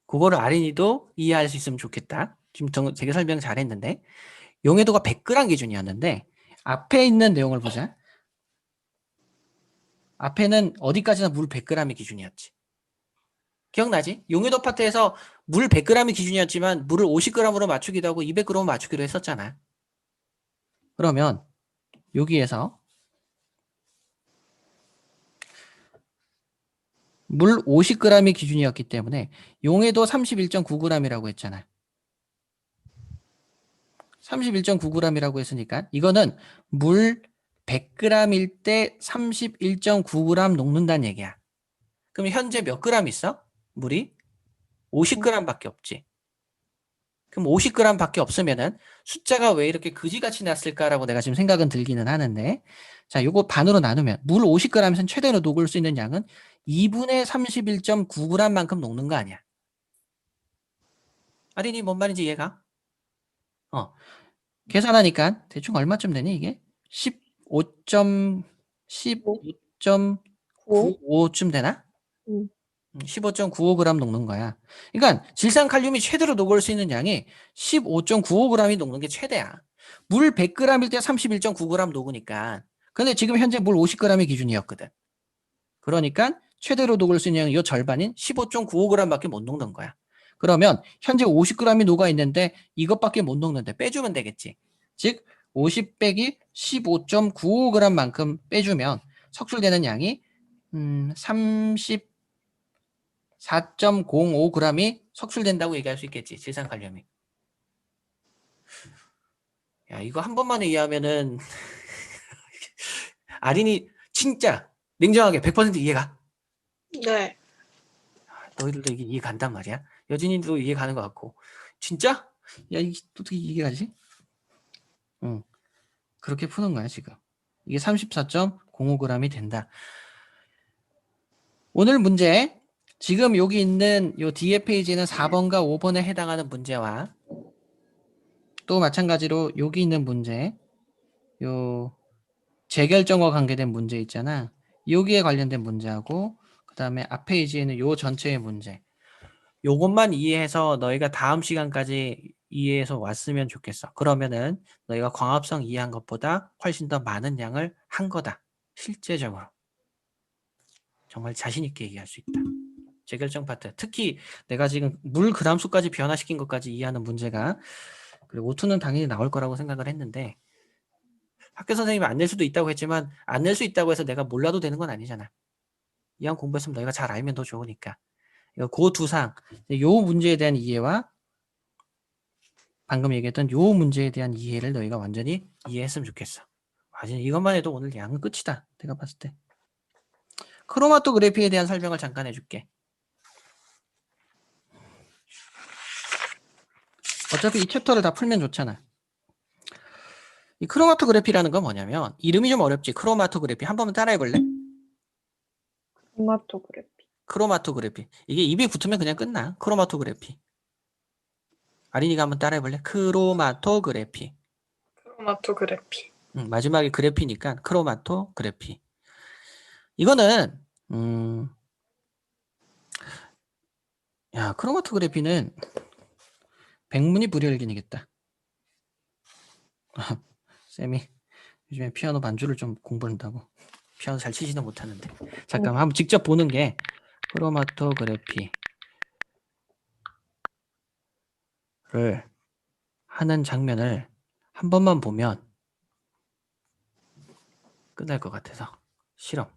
그거를 아린이도 이해할 수 있으면 좋겠다. 지금 되게 설명 잘했는데 용해도가 100g 기준이었는데 앞에 있는 내용을 보자. 앞에는 어디까지나 물 100g이 기준이었지. 기억나지? 용해도 파트에서 물 100g이 기준이었지만 물을 50g으로 맞추기도 하고 200g 맞추기로 했었잖아. 그러면 여기에서 물 50g이 기준이었기 때문에 용해도 31.9g이라고 했잖아. 31.9g이라고 했으니까 이거는 물 100g일 때 31.9g 녹는다는 얘기야. 그럼 현재 몇 g 있어? 물이? 50g밖에 없지. 그럼 50g밖에 없으면은 숫자가 왜 이렇게 그지같이 났을까라고 내가 지금 생각은 들기는 하는데 자, 요거 반으로 나누면 물 50g에서는 최대로 녹을 수 있는 양은 2분의 31.9g만큼 녹는 거 아니야. 아린이 뭔 말인지 이해가? 계산하니까 대충 얼마쯤 되니 이게? 15.95쯤 되나? 15.95g 녹는 거야. 그러니까 질산칼륨이 최대로 녹을 수 있는 양이 15.95g이 녹는 게 최대야. 물 100g일 때 31.9g 녹으니까. 근데 지금 현재 물 50g이 기준이었거든. 그러니까 최대로 녹을 수 있는 양이 이 절반인 15.95g밖에 못 녹는 거야. 그러면 현재 50g이 녹아 있는데 이것밖에 못 녹는데 빼주면 되겠지. 즉 50 빼기 15.95g만큼 빼주면 석출되는 양이 34.05g이 석출된다고 얘기할 수 있겠지. 질산칼륨이. 야, 이거 한 번만에 이해하면은 아린이 진짜 냉정하게 100% 이해가? 네. 너희들도 이게 이해 간단 말이야. 여진이도 이해 가는 것 같고. 진짜? 야, 이게 어떻게 이해가지? 응. 그렇게 푸는 거야, 지금. 이게 34.05g이 된다. 오늘 문제, 지금 여기 있는 요 뒤에 페이지는 4번과 5번에 해당하는 문제와 또 마찬가지로 여기 있는 문제, 요 재결정과 관계된 문제 있잖아. 여기에 관련된 문제하고 그 다음에 앞 페이지에 있는 요 전체의 문제. 요것만 이해해서 너희가 다음 시간까지 이해해서 왔으면 좋겠어. 그러면은 너희가 광합성 이해한 것보다 훨씬 더 많은 양을 한 거다. 실제적으로. 정말 자신 있게 얘기할 수 있다. 재결정 파트. 특히 내가 지금 물 그람수까지 변화시킨 것까지 이해하는 문제가 그리고 오투는 당연히 나올 거라고 생각을 했는데 학교 선생님이 안 낼 수도 있다고 했지만 안 낼 수 있다고 해서 내가 몰라도 되는 건 아니잖아. 이왕 공부했으면 너희가 잘 알면 더 좋으니까. 그 두 상, 요 문제에 대한 이해와 방금 얘기했던 요 문제에 대한 이해를 너희가 완전히 이해했으면 좋겠어. 이것만 해도 오늘 양은 끝이다. 내가 봤을 때. 크로마토그래피에 대한 설명을 잠깐 해줄게. 어차피 이 챕터를 다 풀면 좋잖아. 이 크로마토그래피라는 건 뭐냐면 이름이 좀 어렵지. 크로마토그래피 한 번만 따라해 볼래? 크로마토그래피. 크로마토그래피. 이게 입에 붙으면 그냥 끝나. 크로마토그래피. 아린이가 한번 따라해 볼래? 크로마토그래피. 크로마토그래피. 마지막에 그래피니까 크로마토그래피. 이거는 야, 크로마토그래피는 백문이 불여일견이겠다. 쌤이 요즘에 피아노 반주를 좀 공부한다고. 피아노 잘 치지는 못하는데. 잠깐만 한번 직접 보는 게 크로마토그래피를 하는 장면을 한 번만 보면 끝날 것 같아서. 실험.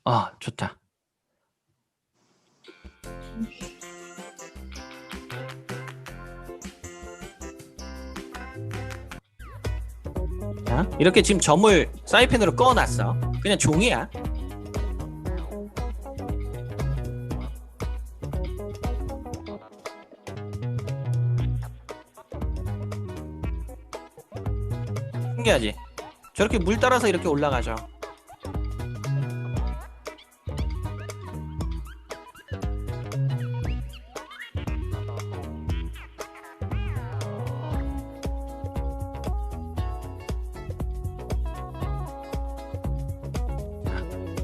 아, 좋다. 자, 이렇게 지금 점을 사이펜으로 꺼놨어. 그냥 종이야. 신기하지? 저렇게 물 따라서 이렇게 올라가죠.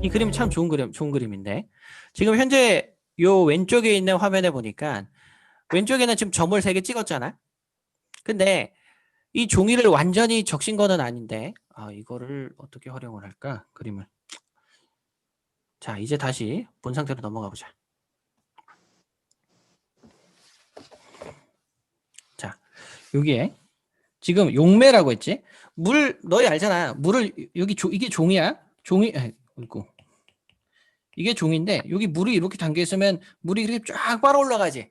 이 그림 참 좋은 그림인데 지금 현재 요 왼쪽에 있는 화면에 보니까 왼쪽에는 지금 점을 3개 찍었잖아. 근데 이 종이를 완전히 적신 거는 아닌데 이거를 어떻게 활용을 할까? 그림을. 자, 이제 다시 본 상태로 넘어가 보자. 자, 여기에 지금 용매라고 했지? 너희 알잖아. 물을 여기 이게 종이야. 아이고. 이게 종인데 여기 물이 이렇게 담겨 있으면 물이 이렇게 쫙 빨아 올라가지.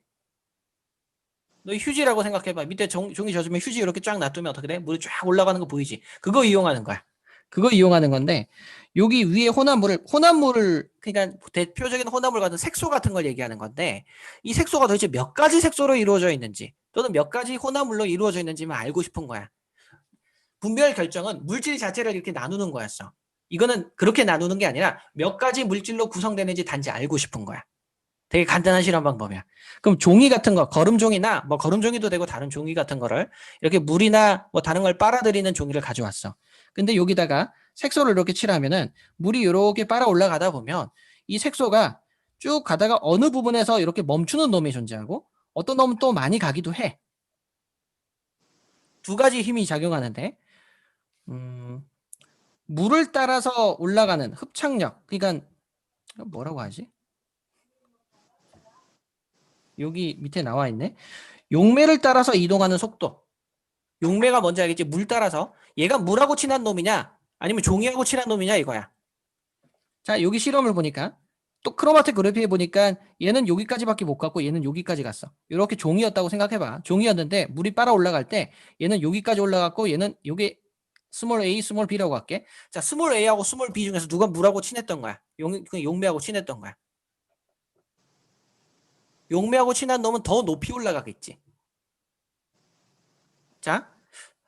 너 휴지라고 생각해봐. 밑에 종이 젖으면 휴지 이렇게 쫙 놔두면 어떻게 돼? 물이 쫙 올라가는 거 보이지? 그거 이용하는 거야. 그거 이용하는 건데 여기 위에 혼합물을 그러니까 대표적인 혼합물 같은 색소 같은 걸 얘기하는 건데 이 색소가 도대체 몇 가지 색소로 이루어져 있는지 또는 몇 가지 혼합물로 이루어져 있는지만 알고 싶은 거야. 분별 결정은 물질 자체를 이렇게 나누는 거였어. 이거는 그렇게 나누는 게 아니라 몇 가지 물질로 구성되는지 단지 알고 싶은 거야. 되게 간단한 실험 방법이야. 그럼 종이 같은 거, 거름종이나 뭐 거름종이도 되고 다른 종이 같은 거를 이렇게 물이나 뭐 다른 걸 빨아들이는 종이를 가져왔어. 근데 여기다가 색소를 이렇게 칠하면은 물이 이렇게 빨아 올라가다 보면 이 색소가 쭉 가다가 어느 부분에서 이렇게 멈추는 놈이 존재하고 어떤 놈은 또 많이 가기도 해. 두 가지 힘이 작용하는데 물을 따라서 올라가는 흡착력, 그러니까 뭐라고 하지? 여기 밑에 나와 있네. 용매를 따라서 이동하는 속도. 용매가 뭔지 알겠지? 물 따라서. 얘가 물하고 친한 놈이냐? 아니면 종이하고 친한 놈이냐 이거야. 자, 여기 실험을 보니까 또 크로마틱 그래피에 보니까 얘는 여기까지밖에 못 갔고 얘는 여기까지 갔어. 이렇게 종이였다고 생각해봐. 종이였는데 물이 빨아 올라갈 때 얘는 여기까지 올라갔고 얘는 여기 스몰 a, 스몰 b라고 할게. 자, 스몰 a하고 스몰 b 중에서 누가 물하고 친했던 거야? 용매하고 친했던 거야. 용매하고 친한 놈은 더 높이 올라가겠지. 자,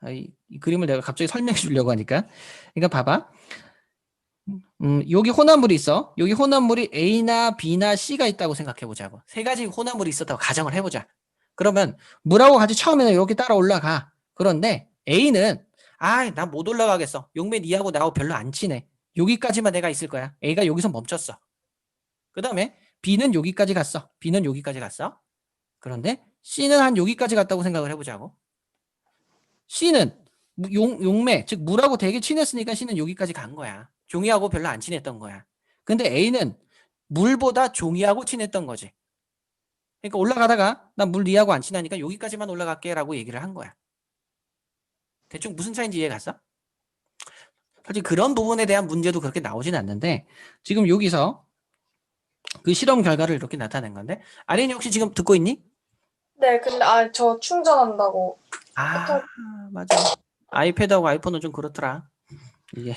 이 그림을 내가 갑자기 설명해 주려고 하니까. 그러니까 봐봐. 여기 혼합물이 있어. 여기 혼합물이 A나 B나 C가 있다고 생각해 보자고. 세 가지 혼합물이 있었다고 가정을 해보자. 그러면 물하고 같이 처음에는 이렇게 따라 올라가. 그런데 A는 나 못 올라가겠어. 용매 니하고 나하고 별로 안 친해. 여기까지만 내가 있을 거야. A가 여기서 멈췄어. 그 다음에 B는 여기까지 갔어. B는 여기까지 갔어. 그런데 C는 한 여기까지 갔다고 생각을 해보자고. C는 용매, 즉 물하고 되게 친했으니까 C는 여기까지 간 거야. 종이하고 별로 안 친했던 거야. 근데 A는 물보다 종이하고 친했던 거지. 그러니까 올라가다가 난 물 니하고 안 친하니까 여기까지만 올라갈게 라고 얘기를 한 거야. 대충 무슨 차이인지 이해 갔어? 사실 그런 부분에 대한 문제도 그렇게 나오진 않는데 지금 여기서 그 실험 결과를 이렇게 나타낸 건데 아린이 혹시 지금 듣고 있니? 네, 근데 저 충전한다고. 맞아. 아이패드하고 아이폰은 좀 그렇더라. 이게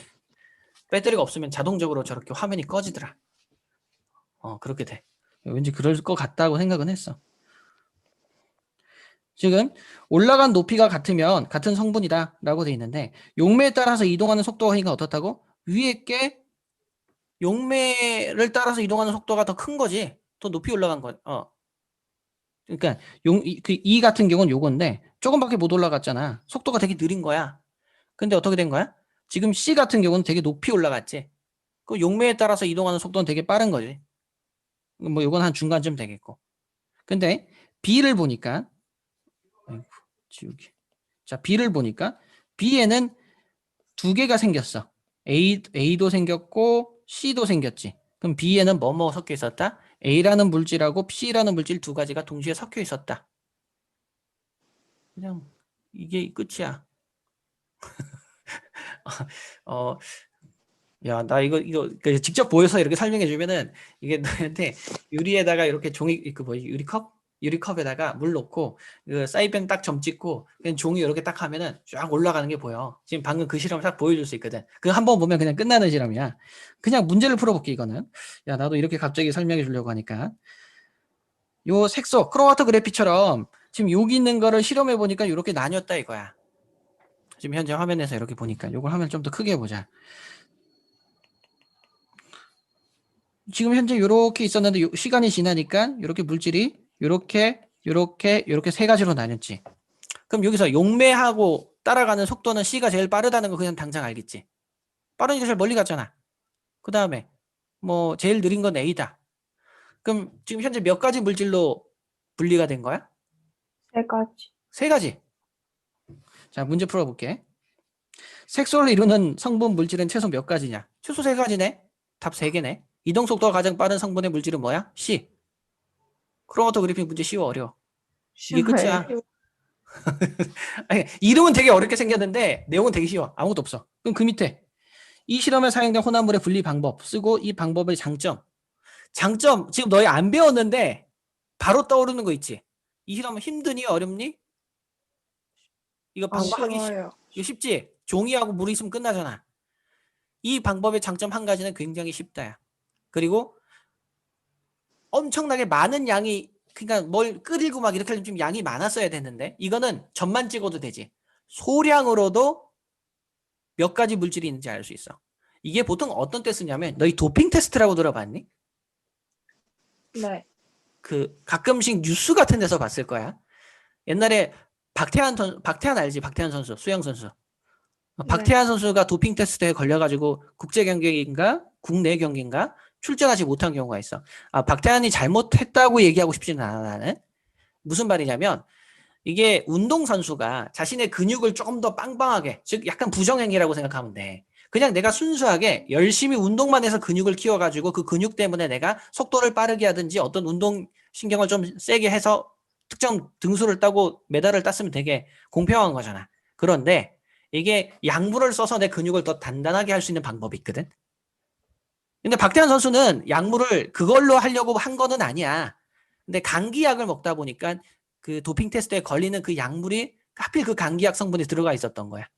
배터리가 없으면 자동적으로 저렇게 화면이 꺼지더라. 그렇게 돼. 왠지 그럴 것 같다고 생각은 했어. 지금 올라간 높이가 같으면 같은 성분이다 라고 돼 있는데 용매에 따라서 이동하는 속도가 그러니까 어떻다고? 위에 게 용매를 따라서 이동하는 속도가 더 큰 거지. 더 높이 올라간 거. 그러니까 이 같은 경우는 요건데 조금밖에 못 올라갔잖아. 속도가 되게 느린 거야. 근데 어떻게 된 거야? 지금 C 같은 경우는 되게 높이 올라갔지. 그 용매에 따라서 이동하는 속도는 되게 빠른 거지. 뭐 요건 한 중간쯤 되겠고. 근데 B를 보니까 아이고, 지우기. 자, B를 보니까 B에는 두 개가 생겼어. A도 생겼고 C도 생겼지. 그럼 B에는 뭐뭐 섞여 있었다? A라는 물질하고 C라는 물질 두 가지가 동시에 섞여 있었다. 그냥 이게 끝이야. 어, 야, 나 이거 직접 보여서 이렇게 설명해 주면은 이게 너한테 유리에다가 이렇게 종이 그 뭐지 유리컵? 유리컵에다가 물 넣고 그 사이펜 딱 점 찍고 그냥 종이 이렇게 딱 하면은 쫙 올라가는 게 보여. 지금 방금 그 실험을 딱 보여줄 수 있거든. 그 한 번 보면 그냥 끝나는 실험이야. 그냥 문제를 풀어볼게 이거는. 야, 나도 이렇게 갑자기 설명해 주려고 하니까 요 색소 크로마토그래피처럼 지금 여기 있는 거를 실험해 보니까 이렇게 나뉘었다 이거야. 지금 현재 화면에서 이렇게 보니까 요걸 하면 좀 더 크게 해보자. 지금 현재 이렇게 있었는데 시간이 지나니까 이렇게 물질이 이렇게 세 가지로 나뉘었지. 그럼 여기서 용매하고 따라가는 속도는 C가 제일 빠르다는 거 그냥 당장 알겠지. 빠르니까 제일 멀리 갔잖아. 그 다음에 뭐 제일 느린 건 A다. 그럼 지금 현재 몇 가지 물질로 분리가 된 거야? 3가지. 세 가지. 자, 문제 풀어볼게. 색소를 이루는 성분 물질은 최소 몇 가지냐? 최소 세 가지네. 답 세 개네. 이동 속도가 가장 빠른 성분의 물질은 뭐야? C. 크로마토그래피 문제 쉬워 어려워. 이게 끝이야. 쉬워요. 아니, 이름은 되게 어렵게 생겼는데 내용은 되게 쉬워. 아무것도 없어. 그럼 그 밑에 이 실험에 사용된 혼합물의 분리 방법 쓰고 이 방법의 장점. 장점 지금 너희 안 배웠는데 바로 떠오르는 거 있지. 이 실험은 힘드니 어렵니? 이거 방법 하기 쉬워요. 이거 쉽지? 종이하고 물이 있으면 끝나잖아. 이 방법의 장점 한 가지는 굉장히 쉽다야. 그리고 엄청나게 많은 양이 그러니까 뭘 끓이고 막 이렇게 하려면 좀 양이 많았어야 되는데 이거는 점만 찍어도 되지. 소량으로도 몇 가지 물질이 있는지 알 수 있어. 이게 보통 어떤 때 쓰냐면 너희 도핑 테스트라고 들어봤니? 네. 그 가끔씩 뉴스 같은 데서 봤을 거야. 옛날에 박태환 알지? 박태환 선수, 수영 선수. 네. 박태환 선수가 도핑 테스트에 걸려가지고 국제 경기인가 국내 경기인가 출전하지 못한 경우가 있어. 박태환이 잘못했다고 얘기하고 싶지는 않아 나는. 무슨 말이냐면 이게 운동선수가 자신의 근육을 조금 더 빵빵하게 즉 약간 부정행위라고 생각하면 돼. 그냥 내가 순수하게 열심히 운동만 해서 근육을 키워가지고 그 근육 때문에 내가 속도를 빠르게 하든지 어떤 운동 신경을 좀 세게 해서 특정 등수를 따고 메달을 땄으면 되게 공평한 거잖아. 그런데 이게 약물을 써서 내 근육을 더 단단하게 할 수 있는 방법이 있거든. 근데 박태환 선수는 약물을 그걸로 하려고 한 거는 아니야. 근데 감기약을 먹다 보니까 그 도핑 테스트에 걸리는 그 약물이 하필 그 감기약 성분이 들어가 있었던 거야.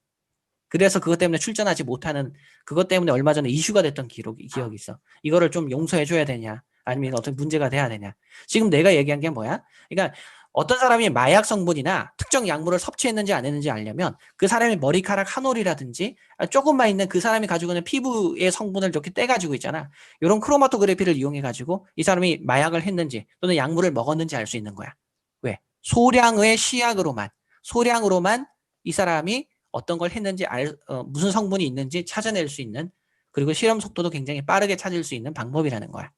그래서 그것 때문에 출전하지 못하는 그것 때문에 얼마 전에 이슈가 됐던 기억이 있어. 이거를 좀 용서해 줘야 되냐? 아니면 어떤 문제가 돼야 되냐? 지금 내가 얘기한 게 뭐야? 그러니까 어떤 사람이 마약 성분이나 특정 약물을 섭취했는지 안 했는지 알려면 그 사람의 머리카락 한 올이라든지 조금만 있는 그 사람이 가지고 있는 피부의 성분을 이렇게 떼가지고 있잖아. 이런 크로마토그래피를 이용해가지고 이 사람이 마약을 했는지 또는 약물을 먹었는지 알 수 있는 거야. 왜? 소량으로만 이 사람이 어떤 걸 했는지 무슨 성분이 있는지 찾아낼 수 있는 그리고 실험 속도도 굉장히 빠르게 찾을 수 있는 방법이라는 거야.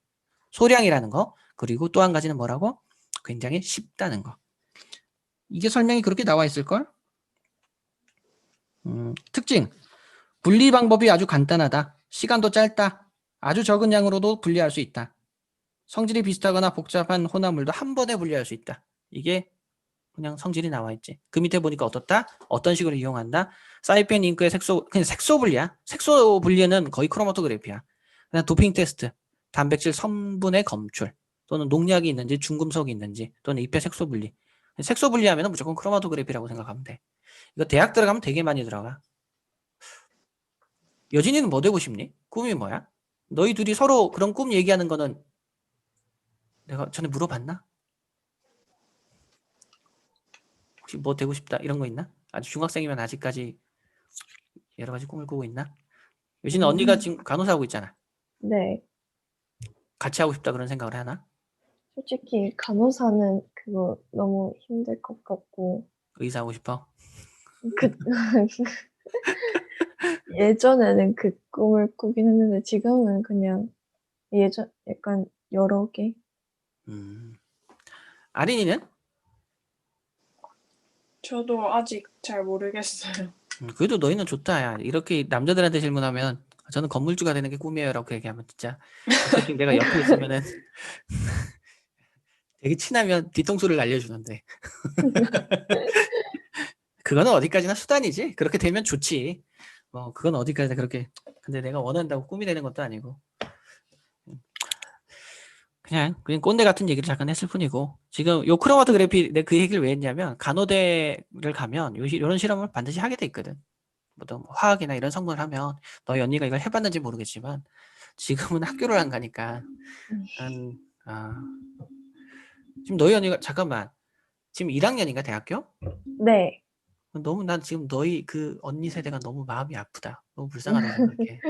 소량이라는 거. 그리고 또 한 가지는 뭐라고? 굉장히 쉽다는 거. 이게 설명이 그렇게 나와 있을걸? 특징. 분리 방법이 아주 간단하다. 시간도 짧다. 아주 적은 양으로도 분리할 수 있다. 성질이 비슷하거나 복잡한 혼합물도 한 번에 분리할 수 있다. 이게 그냥 성질이 나와 있지. 그 밑에 보니까 어떻다? 어떤 식으로 이용한다? 사이펜 잉크의 그냥 색소 분리야. 색소 분리는 거의 크로마토그래피야. 그냥 도핑 테스트, 단백질 성분의 검출, 또는 농약이 있는지 중금속이 있는지, 또는 잎의 색소 분리. 색소 분리하면 무조건 크로마토그래피라고 생각하면 돼. 이거 대학 들어가면 되게 많이 들어가. 여진이는 뭐 되고 싶니? 꿈이 뭐야? 너희 둘이 서로 그런 꿈 얘기하는 거는 내가 전에 물어봤나? 혹시 뭐 되고 싶다 이런 거 있나? 아직 중학생이면 아직까지 여러 가지 꿈을 꾸고 있나? 요즘은 언니가 지금 간호사 하고 있잖아. 네. 같이 하고 싶다 그런 생각을 하나? 솔직히 간호사는 그거 너무 힘들 것 같고 의사 하고 싶어? 그 예전에는 그 꿈을 꾸긴 했는데 지금은 그냥 예전 약간 여러 개. 아린이는? 저도 아직 잘 모르겠어요. 그래도 너희는 좋다. 야. 이렇게 남자들한테 질문하면 저는 건물주가 되는 게 꿈이에요라고 얘기하면 진짜 가끔씩 내가 옆에 있으면은 되게 친하면 뒤통수를 날려주는데 그거는 어디까지나 수단이지. 그렇게 되면 좋지. 뭐 그건 어디까지나 그렇게. 근데 내가 원한다고 꿈이 되는 것도 아니고 그냥 꼰대 같은 얘기를 잠깐 했을 뿐이고 지금 요 크로마토그래피 내가 그 얘기를 왜 했냐면 간호대를 가면 요런 실험을 반드시 하게 돼 있거든. 뭐 화학이나 이런 성분을 하면 너희 언니가 이걸 해봤는지 모르겠지만 지금은 학교를 안 가니까 한 지금 너희 언니가 잠깐만 지금 1학년인가 대학교? 네. 너무 난 지금 너희 그 언니 세대가 너무 마음이 아프다. 너무 불쌍하다고 생각해.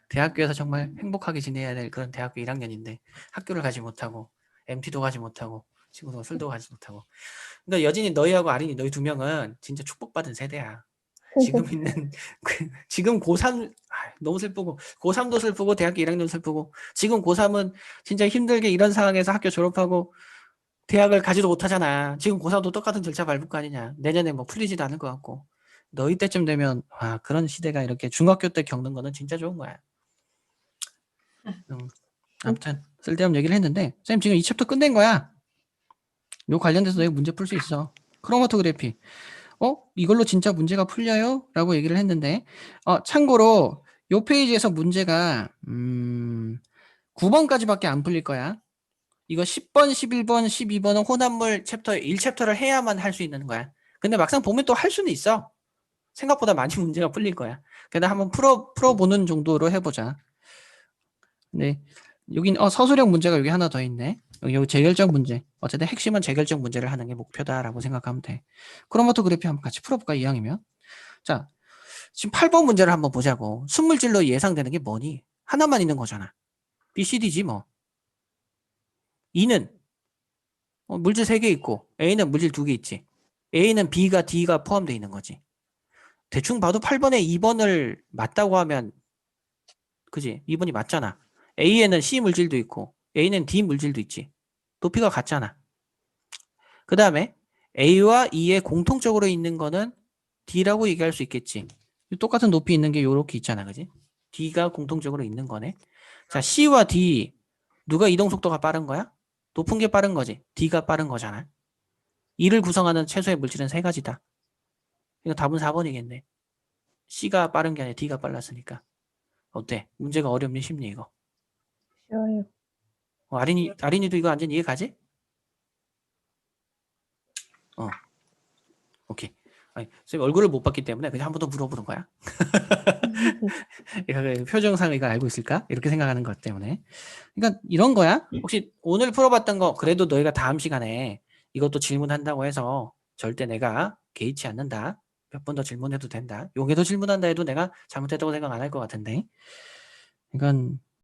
대학교에서 정말 행복하게 지내야 될 그런 대학교 1학년인데 학교를 가지 못하고 MT도 가지 못하고 친구도 술도 가지 못하고. 그러니까 여진이 너희하고 아린이 너희 두 명은 진짜 축복받은 세대야. 지금 있는 지금 고3 너무 슬프고 고3도 슬프고 대학교 1학년도 슬프고 지금 고3은 진짜 힘들게 이런 상황에서 학교 졸업하고 대학을 가지도 못하잖아. 지금 고3도 똑같은 절차 밟을 거 아니냐. 내년에 뭐 풀리지도 않을 것 같고. 너희 때쯤 되면 와 그런 시대가 이렇게 중학교 때 겪는 거는 진짜 좋은 거야. 아무튼 쓸데없는 얘기를 했는데 쌤 지금 이 챕터 끝낸 거야. 요 관련돼서 너희 문제 풀 수 있어. 크로마토그래피. 이걸로 진짜 문제가 풀려요? 라고 얘기를 했는데 참고로 요 페이지에서 문제가 9번까지밖에 안 풀릴 거야. 이거 10번, 11번, 12번은 혼합물 챕터 1챕터를 해야만 할 수 있는 거야. 근데 막상 보면 또 할 수는 있어. 생각보다 많이 문제가 풀릴 거야. 그냥 한번 풀어보는 정도로 해보자. 네. 여긴 서술형 문제가 여기 하나 더 있네. 여기 재결정 문제. 어쨌든 핵심은 재결정 문제를 하는 게 목표다라고 생각하면 돼. 크로마토그래피 한번 같이 풀어볼까 이왕이면. 자, 지금 8번 문제를 한번 보자고. 순물질로 예상되는 게 뭐니? 하나만 있는 거잖아. B, C, D지 뭐. E는 물질 3개 있고 A는 물질 2개 있지. A는 B가 D가 포함되어 있는 거지. 대충 봐도 8번에 2번을 맞다고 하면 그지? 2번이 맞잖아. A에는 C 물질도 있고 A는 D 물질도 있지. 높이가 같잖아. 그 다음에 A와 E에 공통적으로 있는 거는 D라고 얘기할 수 있겠지. 똑같은 높이 있는 게 이렇게 있잖아. 그지? D가 공통적으로 있는 거네. 자, C와 D 누가 이동 속도가 빠른 거야? 높은 게 빠른 거지. D가 빠른 거잖아. E를 구성하는 최소의 물질은 3가지다. 이거 답은 4번이겠네. C가 빠른 게 아니라 D가 빨랐으니까. 어때? 문제가 어렵니 쉽니 이거? 쉬워요. 아린이도 이거 완전 이해 가지? 오케이. 아니, 선생님 얼굴을 못 봤기 때문에 그냥 한 번 더 물어보는 거야. 표정상 이거 알고 있을까? 이렇게 생각하는 것 때문에. 그러니까 이런 거야. 혹시 오늘 풀어봤던 거 그래도 너희가 다음 시간에 이것도 질문한다고 해서 절대 내가 개의치 않는다. 몇 번 더 질문해도 된다. 용에도 질문한다 해도 내가 잘못했다고 생각 안 할 것 같은데. 이건